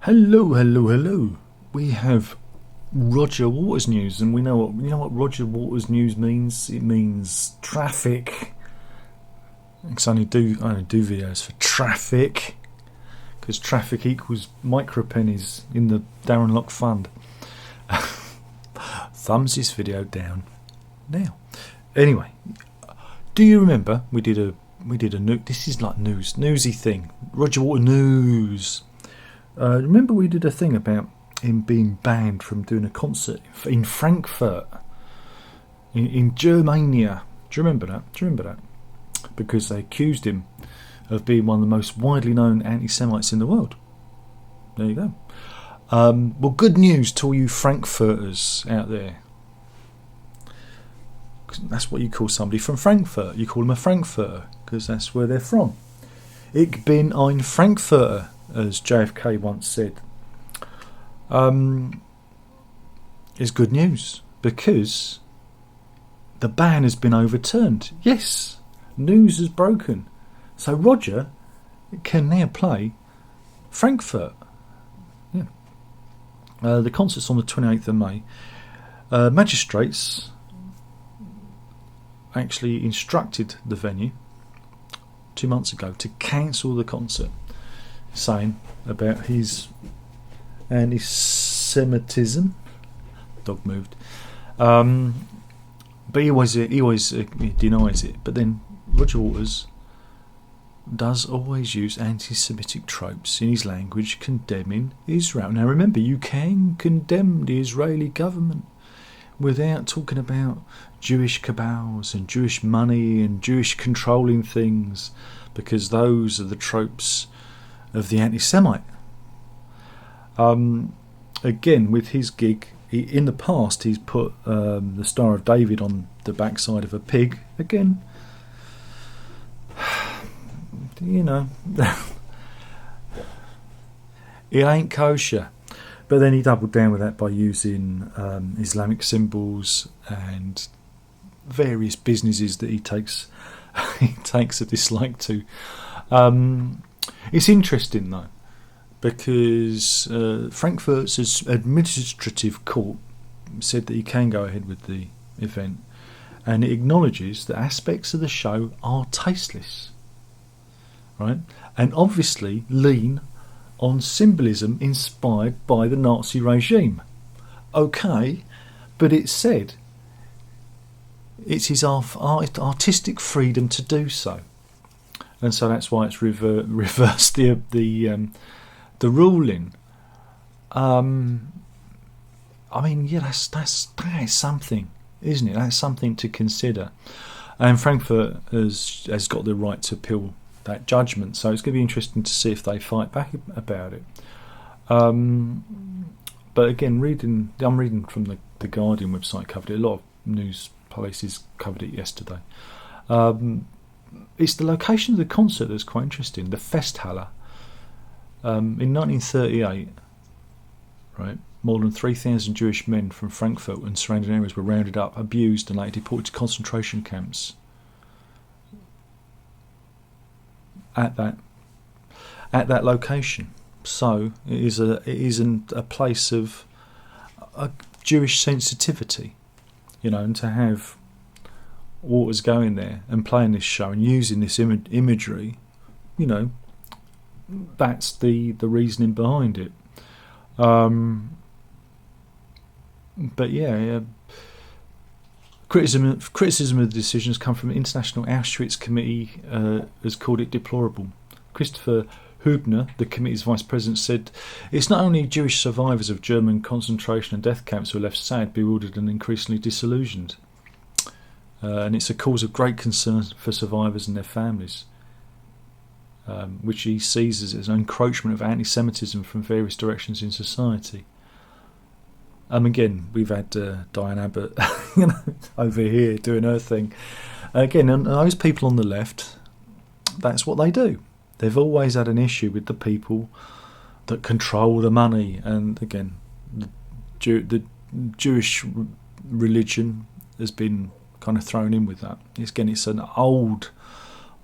Hello, hello, hello. We have Roger Waters news, and we know what Roger Waters news means. It means traffic. Because I only do videos for traffic, because traffic equals micropennies in the Darren Lock Fund. Thumbs this video down now. Anyway, do you remember we did a this is like newsy thing. Roger Waters news. Remember we did a thing about him being banned from doing a concert in Frankfurt, in Germania. Do you remember that? Because they accused him of being one of the most widely known anti-Semites in the world. There you go. Well, good news to all you Frankfurters out there. That's what you call somebody from Frankfurt. You call them a Frankfurter, because that's where they're from. Ich bin ein Frankfurter, as JFK once said. Is good news, because the ban has been overturned. Yes, news has broken. So Roger can now play Frankfurt. Yeah. The concert's on the 28th of May. Magistrates actually instructed the venue 2 months ago to cancel the concert, saying about his anti-Semitism. Dog moved. But he always denies it. But then Roger Waters does always use anti-Semitic tropes in his language condemning Israel. Now remember, you can condemn the Israeli government without talking about Jewish cabals and Jewish money and Jewish controlling things, because those are the tropes of the anti-Semite. Again, with his gig, in the past he's put the Star of David on the backside of a pig. Again, you know, it ain't kosher. But then he doubled down with that by using Islamic symbols and various businesses that he takes a dislike to. It's interesting though, because Frankfurt's administrative court said that he can go ahead with the event, and it acknowledges that aspects of the show are tasteless, right, and obviously lean on symbolism inspired by the Nazi regime. Okay, but it said it's his artistic freedom to do so, and so that's why it's reversed the ruling. I mean, yeah, that is something, isn't it? That's something to consider. And Frankfurt has got the right to appeal that judgment, so it's going to be interesting to see if they fight back about it. But again, I'm reading from the Guardian website, covered it. A lot of news places covered it yesterday. It's the location of the concert that's quite interesting. The Festhalle. In 1938, right, more than 3,000 Jewish men from Frankfurt and surrounding areas were rounded up, abused, and later deported to concentration camps. At that location, so it is a place of a Jewish sensitivity, you know, and to have Waters going there and playing this show and using this imagery, you know, that's the reasoning behind it. But yeah. Criticism of the decision has come from the International Auschwitz Committee, has called it deplorable. Christopher Hubner, the committee's vice president, said it's not only Jewish survivors of German concentration and death camps who are left sad, bewildered and increasingly disillusioned. And it's a cause of great concern for survivors and their families, which he sees as an encroachment of anti-Semitism from various directions in society. Again, we've had Diane Abbott over here doing her thing. Again, and those people on the left, that's what they do. They've always had an issue with the people that control the money. And again, the Jewish religion has been kind of thrown in with that. It's an old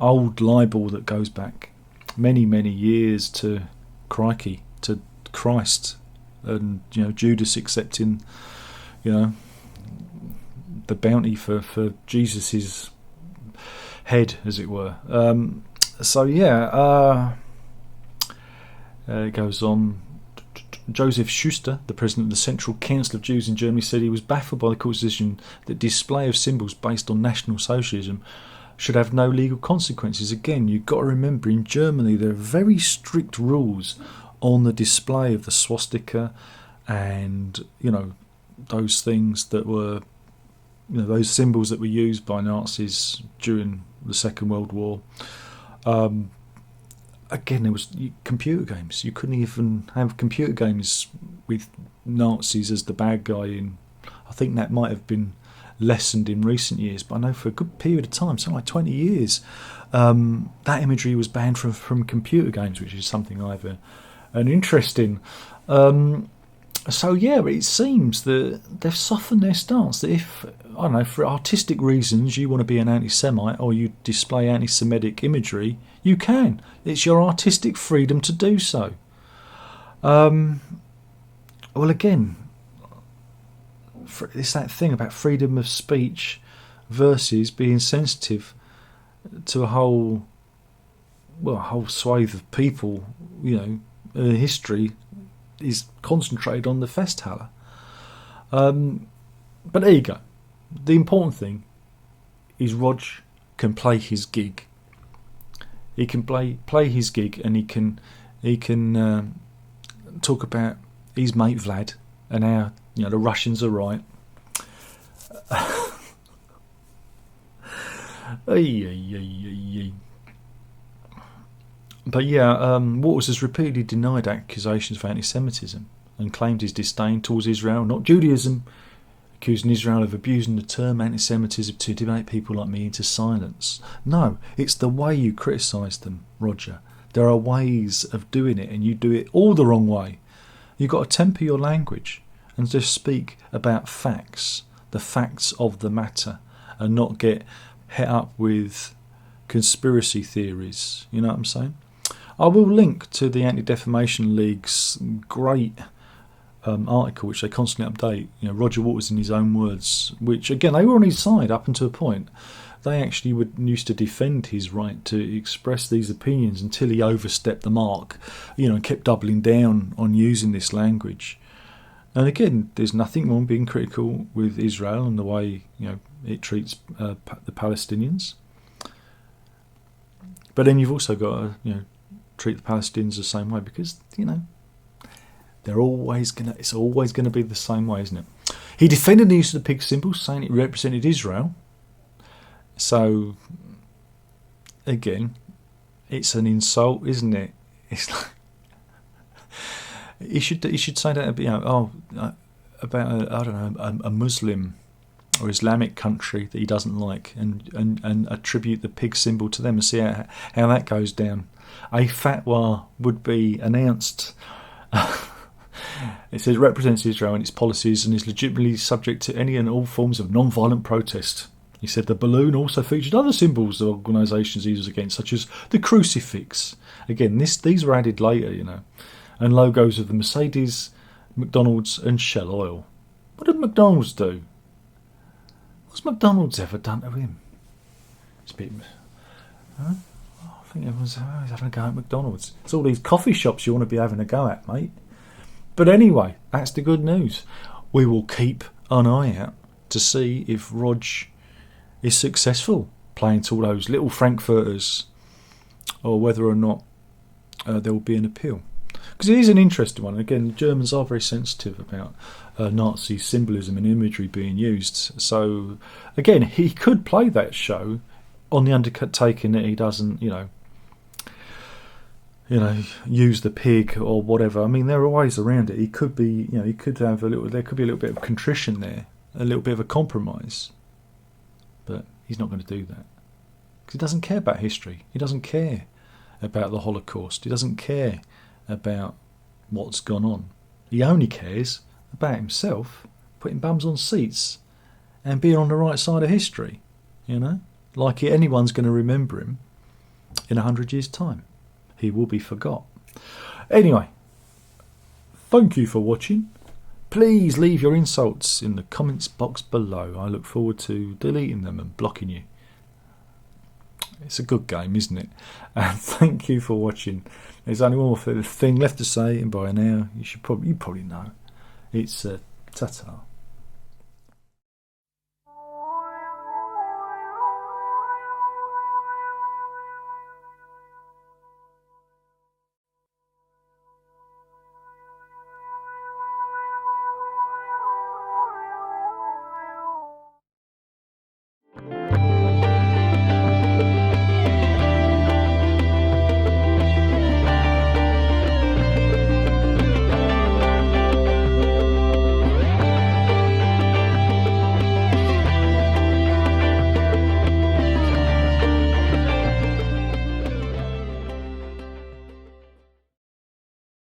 libel that goes back many, many years to, crikey, to Christ, and Judas accepting the bounty for Jesus's head, as it were. It goes on. Joseph Schuster, the president of the Central Council of Jews in Germany, said he was baffled by the court's decision that display of symbols based on National Socialism should have no legal consequences. Again, you've got to remember, in Germany there are very strict rules on the display of the swastika and those things that were those symbols that were used by Nazis during the Second World War. Again, there was computer games. You couldn't even have computer games with Nazis as the bad guy in. I think that might have been lessened in recent years, but I know for a good period of time, something like 20 years, that imagery was banned from computer games, which is something I have an interest in. It seems that they've softened their stance. That if, I don't know, for artistic reasons you want to be an anti-Semite or you display anti-Semitic imagery, you can. It's your artistic freedom to do so. Well, again, it's that thing about freedom of speech versus being sensitive to a whole swathe of people. History is concentrated on the Festhalle. But there you go. The important thing is Rog can play his gig. He can play his gig, and he can talk about his mate Vlad and how the Russians are right. But Waters has repeatedly denied accusations of anti-Semitism and claimed his disdain towards Israel, not Judaism, accusing Israel of abusing the term anti-Semitism to debate people like me into silence. No, it's the way you criticise them, Roger. There are ways of doing it, and you do it all the wrong way. You've got to temper your language and just speak about facts, the facts of the matter, and not get het up with conspiracy theories. You know what I'm saying? I will link to the Anti-Defamation League's great article, which they constantly update. Roger Waters, in his own words, which again they were on his side up until a point. They actually used to defend his right to express these opinions until he overstepped the mark, and kept doubling down on using this language. And again, there's nothing wrong being critical with Israel and the way it treats the Palestinians. But then you've also got to treat the Palestinians the same way, because they're always gonna. It's always going to be the same way, isn't it? He defended the use of the pig symbol, saying it represented Israel. So again, it's an insult, isn't it? It's like he should say that about a Muslim or Islamic country that he doesn't like, and attribute the pig symbol to them and see how that goes down. A fatwa would be announced. It says represents Israel and its policies and is legitimately subject to any and all forms of non-violent protest. He said the balloon also featured other symbols the organisations he was against, such as the crucifix. Again, these were added later, and logos of the Mercedes, McDonald's and Shell Oil. What did McDonald's do? What's McDonald's ever done to him? It's a bit... Huh? I think everyone's having a go at McDonald's. It's all these coffee shops you want to be having a go at, mate. But anyway, that's the good news. We will keep an eye out to see if Rog is successful playing to all those little Frankfurters, or whether or not there will be an appeal. Because it is an interesting one. Again, the Germans are very sensitive about Nazi symbolism and imagery being used. So, again, he could play that show on the undertaking that he doesn't, use the pig or whatever. I mean, there are ways around it. He could be, he could have there could be a little bit of contrition there, a little bit of a compromise. But he's not going to do that. Because he doesn't care about history. He doesn't care about the Holocaust. He doesn't care about what's gone on. He only cares about himself, putting bums on seats and being on the right side of history, like anyone's going to remember him in 100 years' time. He will be forgot. Anyway, Thank you for watching. Please leave your insults in the comments box below. I look forward to deleting them and blocking you. It's a good game, isn't it? And thank you for watching. There's only one more thing left to say, and by now you probably know. It's ta-ta.